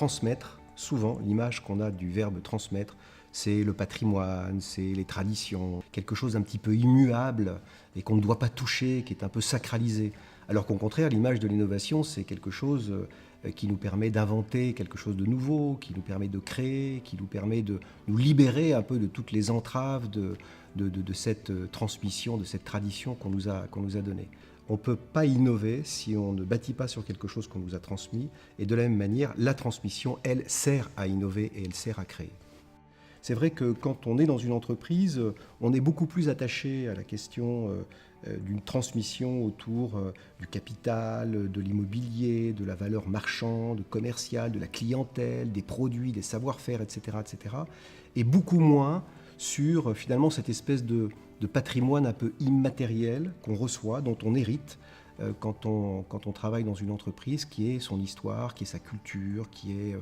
transmettre, souvent, l'image qu'on a du verbe transmettre, c'est le patrimoine, c'est les traditions, quelque chose d'un petit peu immuable et qu'on ne doit pas toucher, qui est un peu sacralisé. Alors qu'au contraire, l'image de l'innovation, c'est quelque chose qui nous permet d'inventer quelque chose de nouveau, qui nous permet de créer, qui nous permet de nous libérer un peu de toutes les entraves de cette transmission, de cette tradition qu'on nous a donnée. On ne peut pas innover si on ne bâtit pas sur quelque chose qu'on nous a transmis. Et de la même manière, la transmission, elle, sert à innover et elle sert à créer. C'est vrai que quand on est dans une entreprise, on est beaucoup plus attaché à la question d'une transmission autour du capital, de l'immobilier, de la valeur marchande, commerciale, de la clientèle, des produits, des savoir-faire, etc., etc. Et beaucoup moins sur finalement cette espèce de patrimoine un peu immatériel qu'on reçoit, dont on hérite quand on travaille dans une entreprise, qui est son histoire, qui est sa culture, qui est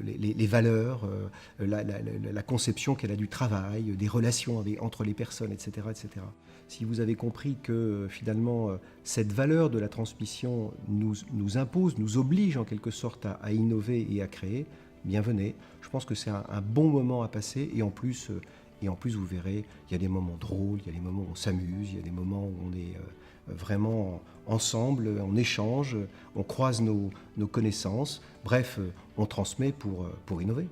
les valeurs, la conception qu'elle a du travail, des relations entre les personnes, etc., etc. Si vous avez compris que finalement cette valeur de la transmission nous impose, nous oblige en quelque sorte à innover et à créer, bienvenue. Je pense que c'est un bon moment à passer et en plus, vous verrez, il y a des moments drôles, il y a des moments où on s'amuse, il y a des moments où on est vraiment ensemble, on échange, on croise nos connaissances. Bref, on transmet pour innover.